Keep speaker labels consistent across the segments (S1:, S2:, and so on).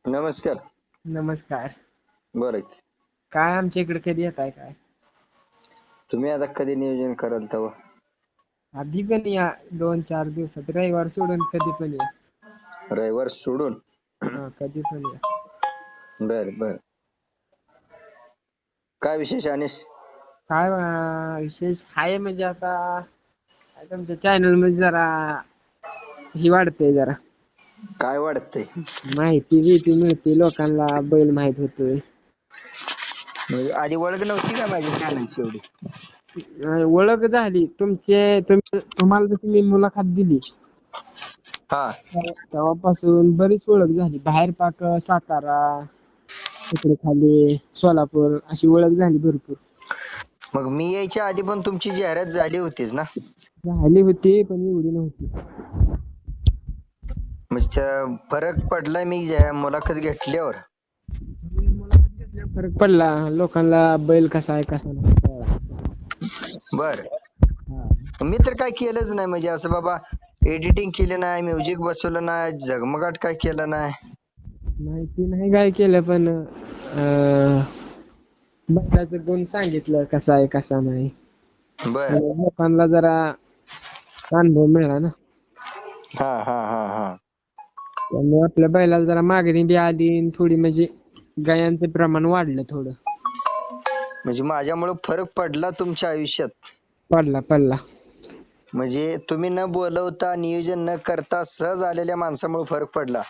S1: नमस्कार.
S2: नमस्कार.
S1: बरं की.
S2: काय आमच्या इकडे कधी येताय काय?
S1: तुम्ही आता कधी नियोजन कराल तेव्हा?
S2: आधी पण या 2-4 दिवसात रविवार सोडून कधी पण या.
S1: रविवार सोडून?
S2: हा कधी पण या.
S1: बर बर. काय विशेष अनिश?
S2: काय विशेष आहे म्हणजे आता काय तुमच्या चॅनल मध्ये जरा ही वाढते जरा
S1: काय वाटतंय?
S2: माहिती बिहिती मिळते लोकांना बैल माहित होतोय.
S1: म्हणजे आधी ओळख नव्हती का माझ्या चॅनलची एवढी?
S2: ओळख झाली तुम्हाला जशी मी मुलाखत दिली
S1: हा.
S2: तेव्हापासून बरीच ओळख झाली. बाहेर पाक सातारा इकडे खाली सोलापूर अशी ओळख झाली भरपूर.
S1: मग मी यायच्या आधी पण तुमची जाहिरात झाली होतीच ना?
S2: झाली होती पण एवढी नव्हती.
S1: म्हणजे त्या फरक पडलाय मी मुलाखत घेतल्यावर?
S2: मुलाखत घेतल्यावर फरक पडला लोकांना बैल कसा आहे कसा नाही कळला.
S1: बर.
S2: हा.
S1: मी तर काय केलंच नाही, म्हणजे असं बाबा एडिटिंग केलं नाही, म्युझिक बसवलं नाही, झगमगाट काय केलं नाही.
S2: माहिती नाही काय केलं पण बैलाचं गुण सांगितलं कसा आहे कसा नाही.
S1: बर.
S2: आणि लोकांना जरा अनुभव मिळाला ना.
S1: हा हा हा हा.
S2: त्यामुळे आपल्या बैलाला जरा मागणी बी आली आणि थोडी म्हणजे गायांचं प्रमाण वाढलं थोडं.
S1: म्हणजे माझ्यामुळे फरक पडला तुमच्या आयुष्यात?
S2: पडला पडला.
S1: म्हणजे तुम्ही न बोलवता नियोजन न करता सहज आलेल्या माणसामुळे फरक पडला?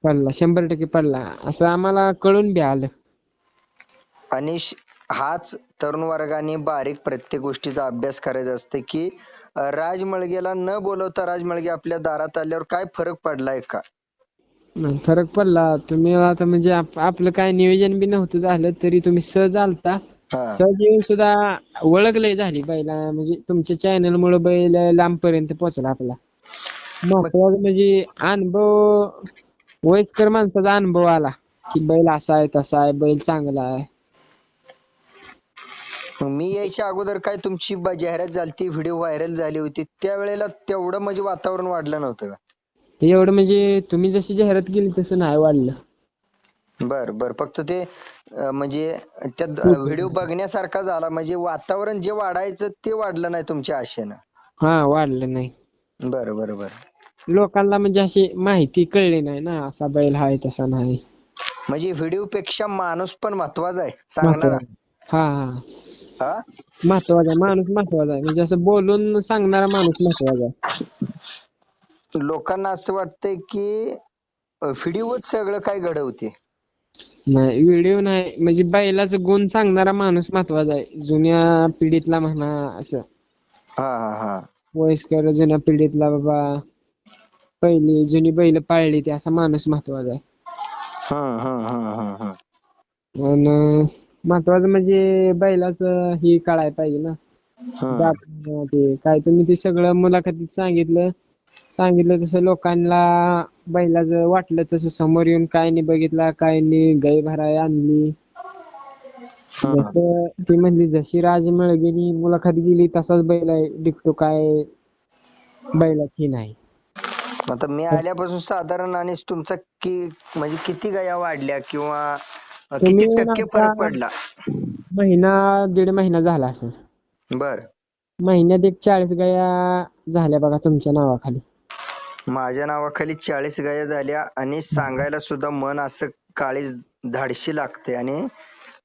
S2: पडला 100% पडला असं आम्हाला कळून बी आलं.
S1: आणि हाच तरुण वर्गाने बारीक प्रत्येक गोष्टीचा अभ्यास करायचा असते की राजमळगेला न बोलवता राजमळगे आपल्या दारात आल्यावर काय फरक पडलाय का?
S2: नाही, फरक पडला. तुम्ही आता म्हणजे आपलं काय नियोजन बी नव्हतं झालं तरी तुम्ही सहज आलता.
S1: हा.
S2: सहज येऊन सुद्धा ओळख लय झाली बैला म्हणजे तुमच्या चॅनल मुळे बैल लांब पर्यंत पोहोचला आपला.
S1: मग
S2: महत्वाचं म्हणजे अनुभव वयस्कर माणसाचा अनुभव आला की बैल असा आहे तसा आहे बैल चांगला आहे.
S1: मी यायच्या अगोदर काय तुमची जाहिरात झाली, व्हिडिओ व्हायरल झाली होती, त्यावेळेला तेवढं म्हणजे वातावरण वाढलं नव्हतं का?
S2: हे एवढं म्हणजे तुम्ही जशी जाहिरात केली तसं नाही वाढलं.
S1: बर बर. फक्त ते म्हणजे त्यात व्हिडिओ बघण्यासारखा झाला, म्हणजे वातावरण जे वाढायचं ते वाढलं नाही तुमच्या आशेनं.
S2: हा वाढलं नाही.
S1: बरं बरं बरं.
S2: लोकांना म्हणजे अशी माहिती कळली नाही ना असा बैल आहे तसा नाही.
S1: म्हणजे व्हिडिओ पेक्षा माणूस पण महत्वाचा आहे सांगणारा.
S2: महत्वाचा. हा हा.
S1: हा.
S2: महत्वाचा आहे माणूस महत्वाचा आहे म्हणजे असं बोलून सांगणारा माणूस महत्वाचा आहे.
S1: लोकांना असं वाटतंय की व्हिडिओच सगळं काय घडवते.
S2: नाही व्हिडिओ नाही म्हणजे बैलाचा गुण सांगणारा माणूस महत्वाचा आहे जुन्या पिढीतला म्हणा असं.
S1: हा हा हा.
S2: वयस्कर जुन्या पिढीतला बाबा पहिली जुनी बैल पाळली ती असा माणूस महत्वाचा आहे.
S1: हा हा हा हा हा.
S2: आणि महत्वाचं म्हणजे बैलाच ही कळायला पाहिजे ना.
S1: हम्म.
S2: जात ते काय तुम्ही ते सगळं मुलाखतीत सांगितलं तसं लोकांना बैलाच वाटलं तसं समोर येऊन काय नाही बघितला काय नाही गाई भराय आणली. जस ती म्हणली जशी राजमळगेनी मुलाखत गेली तसाच बैल आहे डिक्टो काय बैलाची नाही.
S1: आता मी आल्यापासून साधारण आणि तुमचा म्हणजे किती गाया वाढल्या किंवा किती
S2: तुम्ही
S1: टक्के
S2: आता
S1: फरक पडला?
S2: महिना 1.5 महिना झाला असेल.
S1: बर.
S2: महिन्यात एक 40 गाया झाल्या बघा तुमच्या नावाखाली.
S1: माझ्या नावाखाली 40 गाया झाल्या आणि सांगायला सुद्धा मन असं काळी धाडशी लागते आणि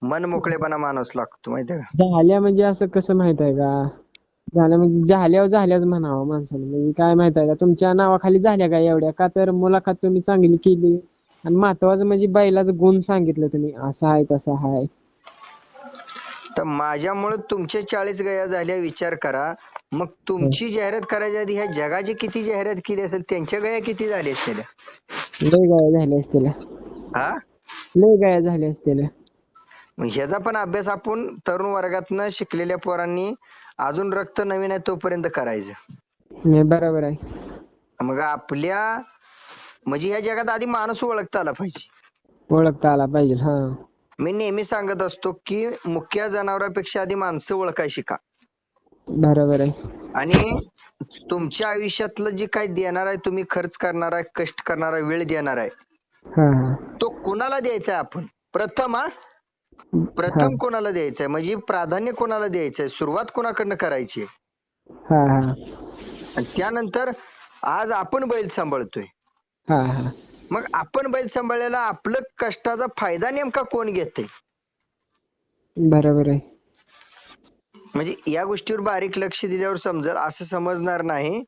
S1: मन मोकळेपणा माणूस लागतो माहितीये का?
S2: झाल्या म्हणजे असं कसं माहित आहे का? झाल्या म्हणजे झाल्याच म्हणावं माणसाने म्हणजे काय माहित आहे का तुमच्या नावाखाली झाल्या का एवढ्या का तर मुलाखत तुम्ही चांगली केली आणि महत्वाचं म्हणजे बैलाचं गुण सांगितलं तुम्ही असा आहे तसा आहे.
S1: तर माझ्यामुळे तुमचे 40 गाया झाल्या विचार करा. मग तुमची जाहिरात करायच्या आधी ह्या जगाची किती जाहिरात केली असेल, त्यांच्या गाया किती झाल्या असतील?
S2: लय गाया झाल्या असतील.
S1: हा.
S2: लय गाया झाल्या असतील.
S1: मग ह्याचा पण अभ्यास आपण तरुण वर्गातनं शिकलेल्या पोरांनी अजून रक्त नवीन आहे तोपर्यंत करायचं.
S2: बरोबर आहे.
S1: मग आपल्या म्हणजे ह्या जगात आधी माणूस ओळखता आला पाहिजे.
S2: ओळखता आला पाहिजे. हा.
S1: मी नेहमी सांगत असतो की मुक्या जनावरांपेक्षा आधी माणसं ओळखाय शिका.
S2: बरोबर आहे.
S1: आणि तुमच्या आयुष्यातलं जे काही देणार आहे, तुम्ही खर्च करणार आहे, कष्ट करणार आहे, वेळ देणार आहे,
S2: हा हा.
S1: तो कोणाला द्यायचंय आपण प्रथम प्रथम कोणाला द्यायचंय म्हणजे प्राधान्य कोणाला द्यायचंय सुरुवात कोणाकडनं करायची
S2: हा हा
S1: आणि त्यानंतर आज आपण बैल सांभाळतोय
S2: हा हा
S1: मग आपण बैल सांभाळायला आपलं कष्टाचा फायदा नेमका कोण घेते
S2: बरोबर आहे.
S1: म्हणजे या गोष्टीवर बारीक लक्ष दिल्यावर समजेल असं समजणार नाही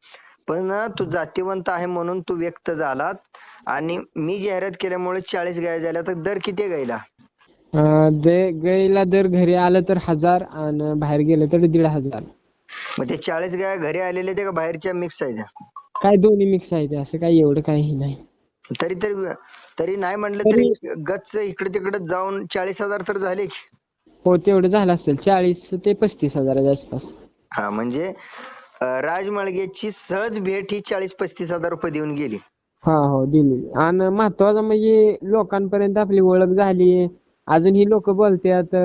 S1: पण तू जातीवंत आहे म्हणून तू व्यक्त झालात आणि मी जाहिरात केल्यामुळे 40 गाय झाल्या तर दर किती गायला
S2: गाईला दर घरी आलं तर 1000 आणि बाहेर गेलं तर 1500.
S1: मग ते 40 गाय घरी आलेले ते का बाहेरच्या मिक्स आहेत
S2: काय दोन्ही मिक्स आहे ते, असं काही एवढं काही नाही.
S1: तरी तरी तरी नाही म्हणलं
S2: तरी
S1: तरी गच्च इकडे तिकडे जाऊन 40,000 तर झाले की
S2: हो तेवढं झालं असेल 40 ते 35,000च्या आसपास.
S1: हा म्हणजे राजमाळग्याची सहज भेट ही 40-35 हजार रुपये देऊन गेली.
S2: हा हो दिली. आणि महत्वाचं म्हणजे लोकांपर्यंत आपली ओळख झाली. अजूनही लोक बोलतात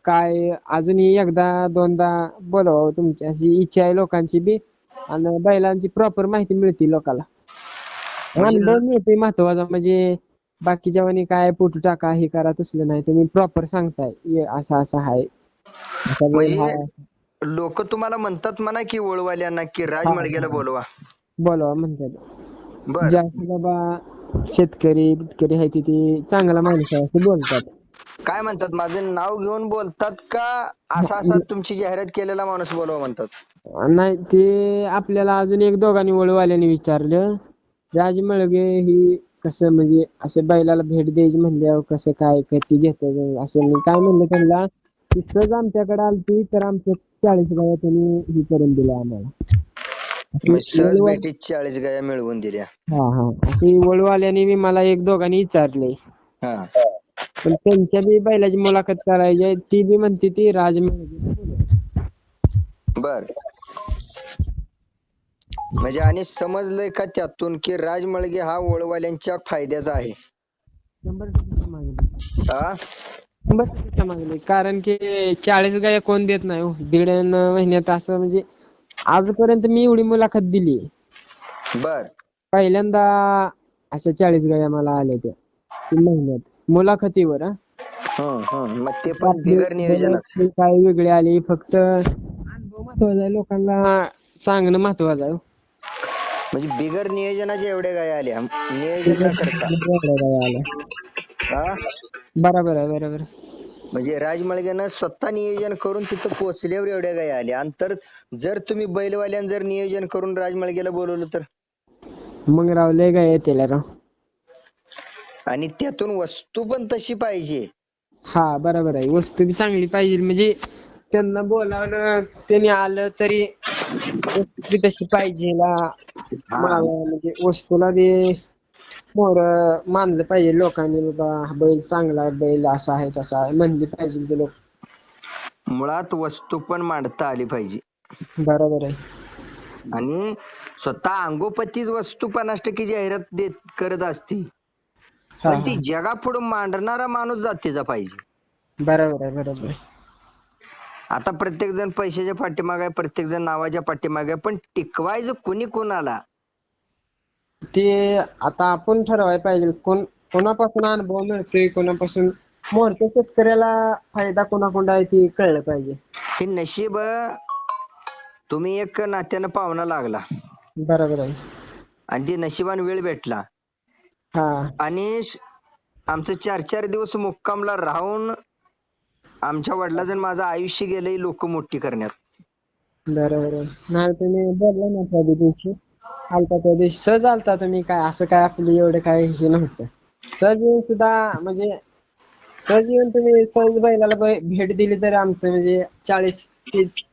S2: काय अजूनही एकदा दोनदा बोलवावं तुमची अशी इच्छा आहे लोकांची बी. आणि बैलांची प्रॉपर माहिती मिळते लोकांना.
S1: म्हणजे
S2: अनुभव मिळते महत्वाचा म्हणजे बाकीच्या वाणी काय फोटो टाका हे करा तसलं नाही, तुम्ही प्रॉपर सांगताय हे असं असं आहे, असा बैल
S1: म्हणजे
S2: हाय.
S1: लोक तुम्हाला म्हणतात म्हणा की वळवाल्यांना की
S2: हा
S1: राजमाळग्याला
S2: हा
S1: बोलवा
S2: बोलवा म्हणतात.
S1: बर
S2: जास्त बाबा शेतकरी बितकरी आहे ते चांगला माणूस आहे असं बोलतात.
S1: काय म्हणतात माझं नाव घेऊन बोलतात का असा असा तुमची जाहिरात केलेला माणूस बोलवा म्हणतात.
S2: नाही ते आपल्याला अजून एक दोघांनी वळवाल्याने विचारलं राजमळगे ही कसं म्हणजे असं बैलाला भेट द्यायची म्हणल्यावर कसं काय किती घेतात असं मी काय म्हणलं त्यांना की सहज आमच्याकडे आलती तर आमच्या 40 गाया त्यांनी ही करून दिल्या आम्हाला.
S1: मग सहज
S2: वळवा
S1: भेटीत 40 गाया मिळवून दिल्या.
S2: हा हा अशी वळवाल्याने बी मला एक दोघांनी विचारले.
S1: हा
S2: पण त्यांच्या बी बैलाची मुलाखत करायची आहे, ती बी म्हणते ती राजमळगे.
S1: बर म्हणजे आणि समजलंय का त्यातून की राजमळगे हा वळवाल्यांच्या फायद्याचा आहे.
S2: 100% मागणी.
S1: हा
S2: 100% मागणी. कारण की 40 गाया कोण देत नाही हो. 1.5 महिन्यात असं म्हणजे आजपर्यंत मी एवढी मुलाखत दिली.
S1: बर
S2: पहिल्यांदा अशा 40 गाया मला आल्या त्या महिन्यात मुलाखतीवर.
S1: मग ते पण
S2: आपली
S1: बिगर नियोजनात.
S2: बैल काय वेगळी आली, फक्त अनुभव महत्वाचा आहे, लोकांना सांगणं महत्वाचं आहे.
S1: म्हणजे बिगर नियोजनाच्या एवढ्या गाया आल्या नियोजन न करता.
S2: एवढ्या गाया आल्या.
S1: हा
S2: बरोबर आहे बरोबर.
S1: म्हणजे राजमाळग्यानं स्वतः नियोजन करून तिथं पोहोचल्यावर एवढ्या गाया आल्या आणि तर जर तुम्ही बैलवाल्यानं जर नियोजन करून राजमाळग्याला बोलवलं तर
S2: मग राव लय गाया येतील राव.
S1: आणि त्यातून वस्तू पण तशी पाहिजे.
S2: हा बरोबर आहे. वस्तू बी चांगली पाहिजे म्हणजे त्यांना बोलावलं त्यांनी आलं तरी वस्तू बी तशी पाहिजे
S1: हा
S2: म्हणजे वस्तूला बी मोर मानलं पाहिजे लोकांनी, बाबा हा बैल चांगला आहे, बैल असा आहे तसा आहे म्हणली पाहिजे ते लोक.
S1: मुळात वस्तू पण मांडता आली पाहिजे.
S2: बरोबर आहे.
S1: आणि स्वतः अंगोपतीच वस्तू 50% जाहिरात देत करत असती
S2: हा
S1: पण ती
S2: हा
S1: जगापुढे मांडणारा माणूस जातीचा पाहिजे.
S2: बरोबर आहे बरोबर आहे.
S1: आता प्रत्येक जण पैशाच्या पाठीमागे आहे, प्रत्येक जण नावाच्या पाठीमागे आहे, पण टिकवायचं कुणी कोणाला
S2: ते आता आपण ठरवायला पाहिजे कोणापासून अनुभव मिळतोय, कोणापासून मोठ्या शेतकऱ्याला फायदा कोणाकोणता आहे ते कळलं पाहिजे.
S1: हे नशीब. तुम्ही एक नात्यानं पाहुणा लागला
S2: बरोबर आहे.
S1: आणि ते नशिबाने वेळ भेटला
S2: हा
S1: आणि आमचं 4-4 दिवस मुक्कामला राहून आमच्या वडिलांचं माझं आयुष्य गेलंय लोक मोठी करण्यात.
S2: बरोबर आहे. नाही तुम्ही बोलला ना त्या दिवशी आलता त्या दिवशी सहज आलता तुम्ही, काय असं काय आपलं एवढं काय हे नव्हतं. सहज येऊन सुद्धा म्हणजे सहज येऊन तुम्ही सहज बैलाला भेट दिली तर आमचं म्हणजे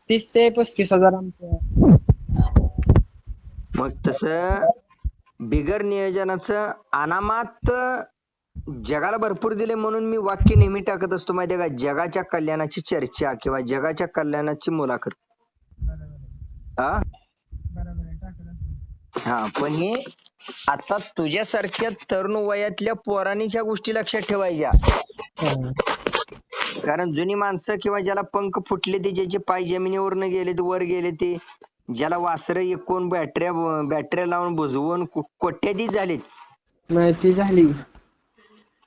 S2: 30 ते 35,000 आमचं.
S1: मग तसं बिगर नियोजनाचं अनामात जगाला भरपूर दिले म्हणून मी वाक्य नेहमी टाकत असतो माहितीये का, जगाच्या कल्याणाची चर्चा किंवा जगाच्या कल्याणाची मुलाखत. हा हा पण हे आता तुझ्यासारख्या तरुण वयातल्या पोरांनीच्या गोष्टी लक्षात ठेवायच्या. कारण जुनी माणसं किंवा ज्याला पंख फुटले ते, ज्याचे पाय जमिनीवर गेले ते वर गेले ते, ज्याला वासरं एकूण बॅटऱ्या लावून बुजवून कोट्याधीश झालेत.
S2: माहिती झाली.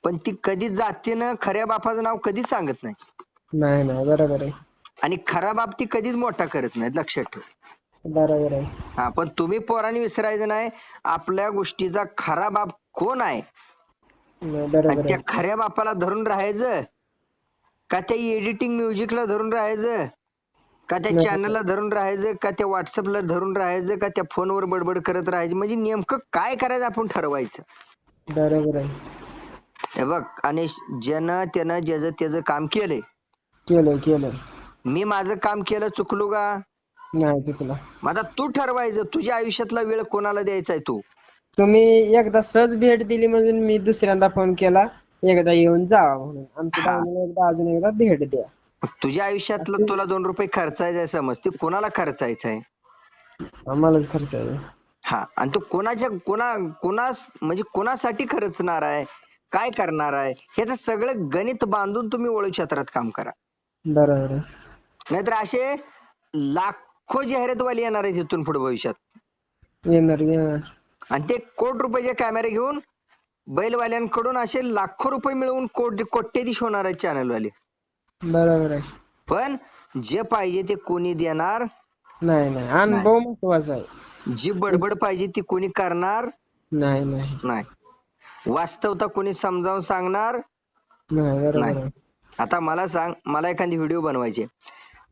S1: पण ती कधी जातीनं खऱ्या बापाचं नाव कधीच सांगत नाही
S2: नाही नाही, बरोबर आहे.
S1: आणि खरा बाप ती कधीच मोठा करत नाहीत, लक्षात ठेव.
S2: बरोबर आहे.
S1: हा, पण तुम्ही पोरांनी विसरायचं नाही आपल्या गोष्टीचा खरा बाप कोण आहे
S2: नाही,
S1: आणि
S2: बरोबर
S1: त्या
S2: आहे.
S1: खऱ्या बापाला धरून राहायचं का त्या एडिटिंग म्युझिकला धरून राहायचं का त्या
S2: नाही,
S1: चॅनलला धरून राहायचं का त्या व्हॉट्सअपला धरून राहायचं का त्या फोनवर बडबड करत राहायचं, म्हणजे नेमकं काय करायचं आपण ठरवायचं.
S2: बरोबर आहे.
S1: हे बघ, आणि ज्यानं त्यानं ज्याचं त्याचं काम केलंय,
S2: केलंय केलंय.
S1: मी माझं काम केलं, चुकलो का?
S2: नाही चुकला.
S1: मग आता तू ठरवायचं तुझ्या आयुष्यातला वेळ कोणाला द्यायचा आहे. तू
S2: तुम्ही एकदा सहज भेट दिली म्हणून मी दुसऱ्यांदा फोन केला, एकदा येऊन जावा म्हणून. आमच्या
S1: हा,
S2: पाहुण्याला एकदा अजून एकदा भेट द्या.
S1: तुझ्या आयुष्यातलं तुला 2 रुपये खर्चायचा आहे समज, ते कोणाला खर्चायचं आहे?
S2: आम्हालाच खर्च आहे.
S1: हा, आणि तो म्हणजे कोणासाठी खर्चणार आहे, काय करणार आहे, ह्याचं सगळं गणित बांधून तुम्ही वळू क्षेत्रात काम करा.
S2: बरोबर आहे.
S1: नाहीतर असे लाखो जाहिरातवाले येणार आहेत इथून पुढे भविष्यात,
S2: येणार येणार.
S1: आणि ते ₹1,00,00,000 कॅमेरे घेऊन बैलवाल्यांकडून असे लाखो रुपये मिळवून कोट्यधीश होणार आहेत चॅनलवाले.
S2: बरोबर आहे.
S1: पण जे पाहिजे ते कोणी देणार
S2: नाही नाही,
S1: नाही,
S2: अनुभव महत्वाचा आहे.
S1: जी बडबड पाहिजे ती कोणी करणार
S2: नाही नाही
S1: नाही, वास्तवता कोणी समजावून सांगणार
S2: नाही, बरोबर
S1: नाही.
S2: आहे.
S1: आता मला सांग, मला एखादी व्हिडिओ बनवायची,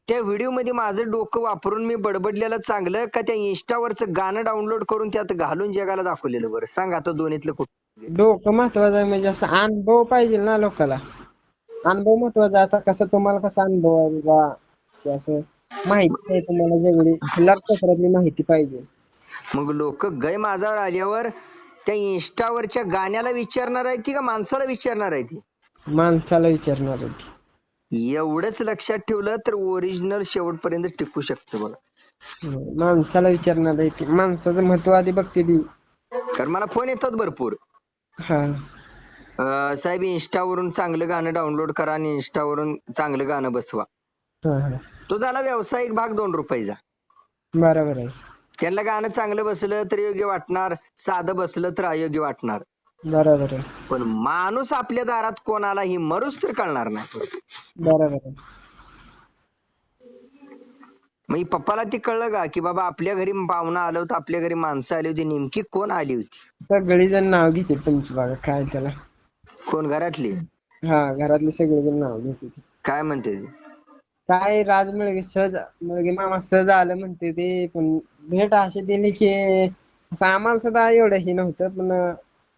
S1: त्या व्हिडिओ मध्ये माझं डोकं वापरून मी बडबडलेलं चांगलं का त्या इंस्टावरचं गाणं डाउनलोड करून त्यात घालून जगाला दाखवलेलं बरं? सांग आता दोन्हीतलं कुठं?
S2: डोकं महत्वाचं आहे, म्हणजे असं अनुभव पाहिजे ना लोकाला. अनुभव महत्वाचा आहे. आता कसं तुम्हाला कसा अनुभव आहे बा, की असं माहिती आहे तुम्हाला, वेगळी खिल्लार क्षेत्रातली माहिती पाहिजे.
S1: मग लोक गै माझ्यावर आल्यावर त्या इंस्टावरच्या गाण्याला विचारणार आहे ती का माणसाला विचारणार आहे ती?
S2: माणसाला विचारणार आहे ती.
S1: एवढंच लक्षात ठेवलं तर ओरिजिनल शेवटपर्यंत टिकू शकतं बघा.
S2: माणसाला विचारणार आहे ती. माणसाचं महत्व आधी बघते ती.
S1: कारण मला फोन येतात भरपूर,
S2: हा
S1: साहेब इंस्टावरून चांगलं गाणं डाउनलोड करा आणि इंस्टावरून चांगलं गाणं बसवा.
S2: हा हा,
S1: तो झाला व्यावसायिक भाग ₹2.
S2: बरोबर आहे.
S1: त्यांना गाणं चांगलं बसलं तर योग्य वाटणार, साधं बसलं तर अयोग्य वाटणार.
S2: बरोबर आहे.
S1: पण माणूस आपल्या दारात कोणाला ही मरूच तर कळणार नाही.
S2: बरोबर आहे.
S1: मग पप्पाला ते कळलं का की बाबा आपल्या घरी पाहुणा आलं होतं, आपल्या घरी माणसं आली होती, नेमकी कोण आली होती?
S2: सगळी जण नाव घेते तुमची, बघा काय त्याला.
S1: कोण? घरातली?
S2: हा, घरातले सगळे जण नाव घेते ती.
S1: काय म्हणते ती?
S2: काय राज मुलगी मामा सहज आलं म्हणते ते, पण भेट अशी दिली की असं आम्हाला सुद्धा एवढं हे नव्हतं, पण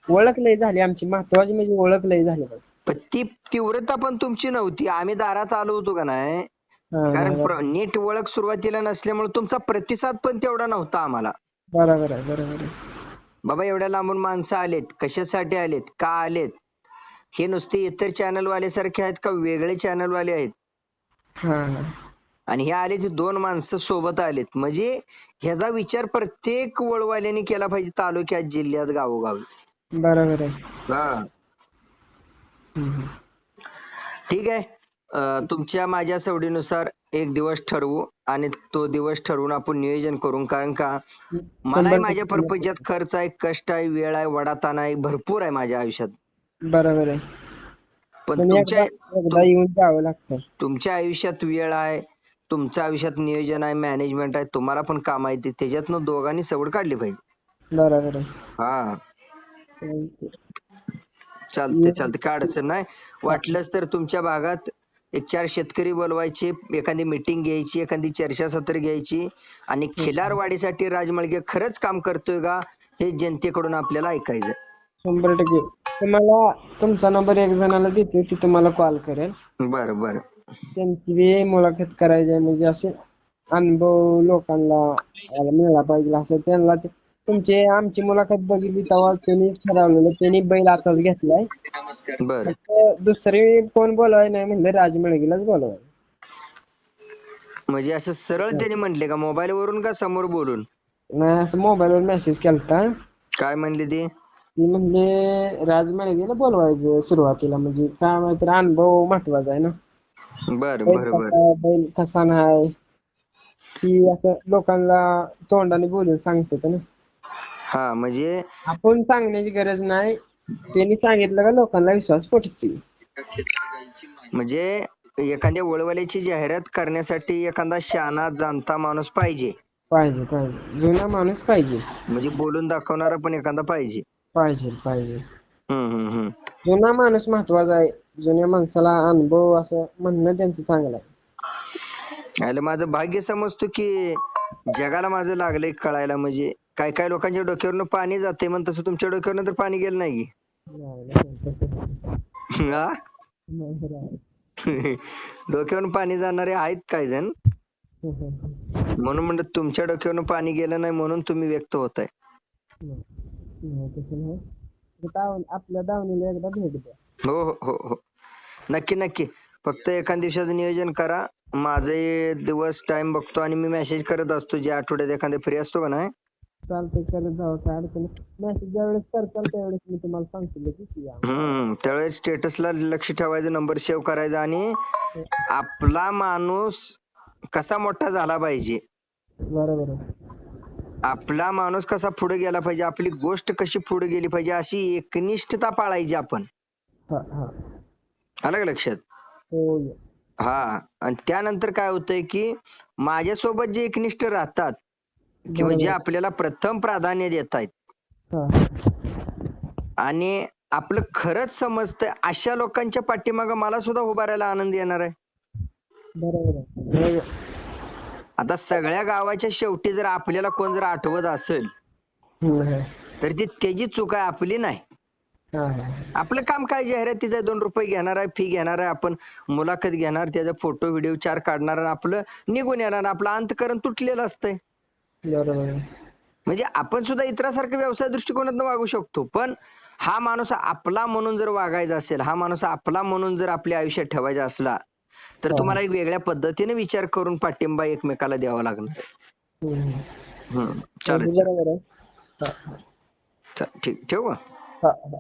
S2: ओळख लय झाली आमची. महत्वाची म्हणजे ओळख लय झाली बघ.
S1: पण ती तीव्रता पण तुमची नव्हती. आम्ही दारात आलो होतो का नाही,
S2: हा,
S1: कारण
S2: नाही,
S1: नीट ओळख सुरुवातीला नसल्यामुळे तुमचा प्रतिसाद पण तेवढा नव्हता आम्हाला.
S2: बरोबर आहे. बरोबर आहे.
S1: बाबा एवढ्या लांबून माणसं आलेत, कशासाठी आलेत, का आलेत, हे नुसते इतर चॅनल वाले सारखे आहेत का वेगळे चॅनल वाले आहेत?
S2: हा हा,
S1: आणि हे आले ते 2 माणसं सोबत आलेत, म्हणजे ह्याचा विचार प्रत्येक वळवाल्याने केला पाहिजे, तालुक्यात, जिल्ह्यात, गावोगावी.
S2: बरोबर आहे.
S1: हा,
S2: हम्म.
S1: ठीक आहे. तुमच्या माझ्या सवडीनुसार एक दिवस ठरवू आणि तो दिवस ठरवून आपण नियोजन करू, कारण का मलाही माझ्या
S2: 100%
S1: परपंचात खर्च आहे, कष्ट आहे, वेळ आहे, वडाताण आहे, भरपूर आहे माझ्या आयुष्यात.
S2: बरोबर आहे.
S1: पण
S2: पण एकदा एकदा येऊन जावं लागतं.
S1: तुमच्या आयुष्यात वेळ आहे, तुमच्या आयुष्यात नियोजन आहे, मॅनेजमेंट आहे, तुम्हाला पण काम आहे, त्याच्यातनं दोघांनी सवड काढली पाहिजे.
S2: बरोबर आहे.
S1: हा,
S2: चालतंय.
S1: चालते काय अडचण नाही. वाटलंच तर तुमच्या भागात 1-4 शेतकरी बोलवायचे, एखादी मीटिंग घ्यायची, एखादी चर्चासत्र घ्यायची आणि खिलारवाडीसाठी राजमळगे खरंच काम करतोय का हे जनतेकडून आपल्याला ऐकायचं.
S2: 100%. तुम्हाला तुमचा नंबर एक जणाला देतो, ती तुम्हाला कॉल करेल.
S1: बरं बरं,
S2: त्यांची बी मुलाखत करायची आहे, म्हणजे असे अनुभव लोकांना मिळाला पाहिजे असं त्यांना. तुमची आमची मुलाखत बघितली तेव्हा त्यांनीच ठरवलेलं, त्यांनी बैल आताच घेतलाय.
S1: बरं.
S2: फक्त दुसरे कोण बोलवाय नाही म्हणलं, राजमळगीलाच बोलवाय.
S1: म्हणजे असं सरळ त्यांनी म्हटले का, मोबाईल वरून का समोर बोलून?
S2: नाही, असं मोबाईलवर मेसेज केलता.
S1: काय म्हणले ते?
S2: ती म्हणले राजमळगीला बोलवायचं सुरुवातीला, म्हणजे काय माहिती, अनुभव महत्वाचा आहे ना.
S1: बर
S2: बैल
S1: बर बर,
S2: कसा आहे, बैल कसा नाही, ती असं लोकांना तोंडाने बोलून सांगतात ना.
S1: हा म्हणजे
S2: आपण सांगण्याची गरज नाही, त्यांनी सांगितलं का लोकांना विश्वास पटतो.
S1: म्हणजे एखाद्या वळवल्याची जाहिरात करण्यासाठी एखादा शहाणा जाणता माणूस पाहिजे,
S2: पाहिजे पाहिजे जुना माणूस पाहिजे.
S1: म्हणजे बोलून दाखवणारा पण एखादा पाहिजे.
S2: पाहिजे पाहिजे
S1: हम्म हम्म हम्म
S2: जुना माणूस महत्वाचा आहे. जुन्या माणसाला अनुभव असं म्हणणं त्यांचं चांगलं आहे.
S1: याला माझं भाग्य समजतो की जगाला माझं लागलंय कळायला. म्हणजे काय काय लोकांच्या डोक्यावरनं पाणी जाते, मग तसं तुमच्या डोक्यावरनं तर पाणी गेलं नाही की. हा? डोक्यावरून पाणी जाणारे आहेत काय जण, म्हणून म्हणलं तुमच्या डोक्यावरून पाणी गेलं नाही म्हणून तुम्ही व्यक्त होताय.
S2: तसं नाही. आपल्या दावणीला एकदा भेट द्या.
S1: हो हो हो हो, नक्की नक्की. फक्त एखाद दिवसाचं नियोजन करा. माझे दिवस टाइम बघतो आणि मी मेसेज करत असतो जे आठवड्यात एखाद्या फ्री असतो का नाही.
S2: चालतंय करत जावं, काय अडचण नाही. मेसेज ज्यावेळेस करचाल त्यावेळेस मी तुम्हाला सांगतो लगेच या.
S1: त्यावेळेस स्टेटसला लक्ष ठेवायचं, नंबर सेव्ह करायचा आणि आपला माणूस कसा मोठा झाला पाहिजे,
S2: बरोबर आहे.
S1: आपला माणूस कसा पुढे गेला पाहिजे, आपली गोष्ट कशी पुढे गेली पाहिजे, अशी एकनिष्ठता पाळायची आपण.
S2: हा हा
S1: आलं का लक्षात?
S2: हो.
S1: हा, आणि त्यानंतर काय होतंय की माझ्यासोबत जे एकनिष्ठ राहतात किंवा जे
S2: बरोबर.
S1: आपल्याला प्रथम प्राधान्य देत आहेत
S2: हा
S1: आणि आपलं खरंच समजतंय, अशा लोकांच्या पाठीमागं मला सुद्धा उभारायला आनंद येणार आहे.
S2: बरोबर आहे. बरोबर.
S1: आता सगळ्या गावाच्या शेवटी जर आपल्याला कोण जर आठवत असेल
S2: हा
S1: तर ती त्याची चूक आहे, आपली नाही.
S2: हा हा
S1: आपलं काम काय, जाहिरातीचं आहे, 2 रुपये घेणार आहे, फी घेणार आहे, आपण मुलाखत घेणार, त्याचा फोटो व्हिडिओ 4 काढणार आणि आपलं निघून येणार. आपलं अंतकरण तुटलेलं असतंय.
S2: बरोबर आहे.
S1: म्हणजे आपण सुद्धा इतरांसारखं व्यवसाय दृष्टिकोनातून वागू शकतो, पण हा माणूस आपला म्हणून जर वागायचा असेल, हा माणूस आपला म्हणून जर आपल्या आयुष्यात ठेवायचा असला तर
S2: हा.
S1: तुम्हाला एक वेगळ्या पद्धतीने विचार करून पाठिंबा एकमेकाला द्यावा लागणार आहे.
S2: हम्म.
S1: चालेल
S2: अगदी
S1: चालेल
S2: बरोबर आहे. हा
S1: ठीक, ठेवू का?
S2: हा हा